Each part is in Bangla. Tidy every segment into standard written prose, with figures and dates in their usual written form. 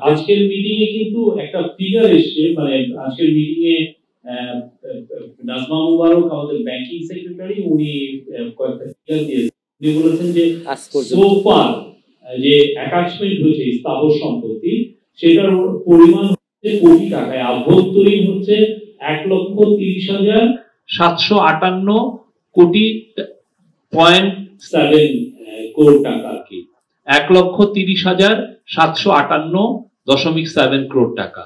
আজকের মিটিং এ কিন্তু একটা ফিগার এসছে, মানে আজকের মিটিং এ নাজমা মুবারক আমাদের ব্যাংকিং সেক্রেটারি, উনি কয়েকটা ফিগার দিয়েছেন। উনি বলেছেন যে সোফার যে অ্যাটাচমেন্ট হয়েছে স্থাবর সম্পত্তি, সেটার পরিমাণ হচ্ছে কোটি টাকায়, আভ্যন্তরীণ হচ্ছে 1,30,758 কোটি 0.7 কোটি টাকা আর কি, 1,30,758.7 কোটি টাকা।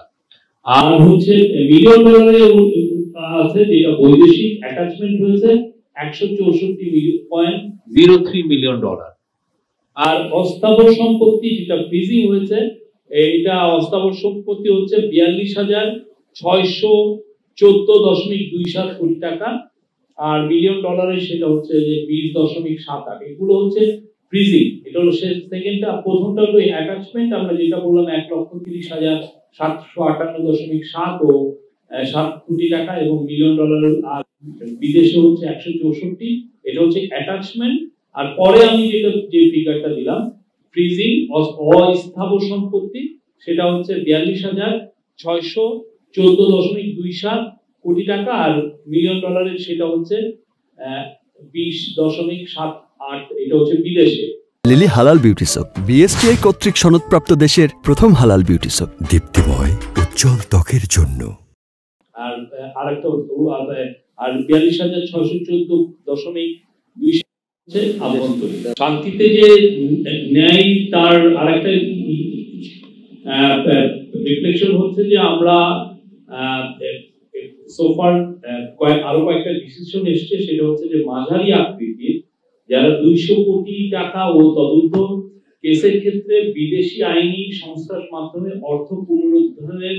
আর হচ্ছে মিলিয়ন ডলারে আছে যেটা বৈদেশিক অ্যাটাচমেন্ট হয়েছে 164.03 মিলিয়ন ডলার। আর অস্থাবর সম্পত্তি যেটা ফ্রিজিং হয়েছে, এইটা অস্থাবর সম্পত্তি হচ্ছে 42,614.27 কোটি টাকা। আর মিলিয়ন ডলারে সেটা হচ্ছে যে 20.78। এগুলো হচ্ছে ফ্রিজিং, এটা হলো সেকেন্ডটা। প্রথমটা হলো অ্যাটাচমেন্ট, আমরা যেটা বললাম 1,30,758.7 ও 7 কোটি টাকা এবং মিলিয়ন ডলার। আর বিদেশে হচ্ছে 164, এটা হচ্ছে অ্যাটাচমেন্ট। আর পরে আমি যে ফিগারটা দিলাম ফ্রিজিং অস্থাবর সম্পত্তি, সেটা হচ্ছে 42,614.27 কোটি টাকা। আর মিলিয়ন ডলারের সেটা হচ্ছে 20.78, এটা হচ্ছে বিদেশে। লিলি হালাল বিউটি সোপ, বিএসটিআই কর্তৃক সনদপ্রাপ্ত দেশের প্রথম হালাল বিউটি সোপ, দীপ্তিময় উজ্জ্বল ত্বকের জন্য। আর আরেকটা আর 42,614.2 হচ্ছে আভ্যন্তরীণ। শান্তিতে যে ন্যায়, তার আরেকটা রিফ্লেকশন হচ্ছে যে আমরা সোফার আরো কয়েকটা ডিসিশন এসছে, সেটা হচ্ছে যে মাঝারি আকৃতির যারা 200 কোটি টাকা ও তদন্ত কেসের ক্ষেত্রে বিদেশি আইনি সংস্থার মাধ্যমে অর্থ পুনরুদ্ধারের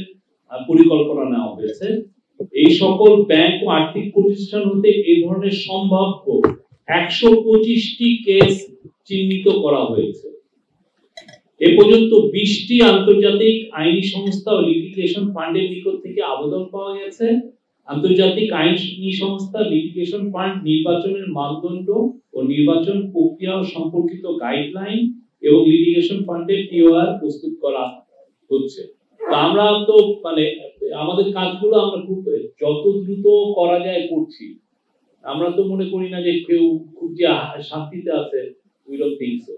পরিকল্পনা নেওয়া হয়েছে। এই সকল ব্যাংক ও আর্থিক প্রতিষ্ঠান হতে এই ধরনের সম্ভাব্য 125টি কেস চিহ্নিত করা হয়েছে। এ পর্যন্ত 20টি আন্তর্জাতিক আইনি সংস্থা ও লিটিগেশন ফান্ডের নিকট থেকে আবেদন পাওয়া গেছে। আন্তর্জাতিক আইনি সংস্থা লিটিগেশন ফান্ড নির্বাচনের মানদণ্ড ও নির্বাচন প্রক্রিয়া সম্পর্কিত গাইডলাইন এবং লিটিগেশন ফান্ডের টিওআর প্রস্তুত করা হচ্ছে। আমরা তো মানে আমাদের কাজগুলো আমরা খুব যত দ্রুত করা যায় করছি। আমরা তো মনে করি না যে কেউ খুব যে শান্তিতে আছে, উই ডোন্ট থিংক সো।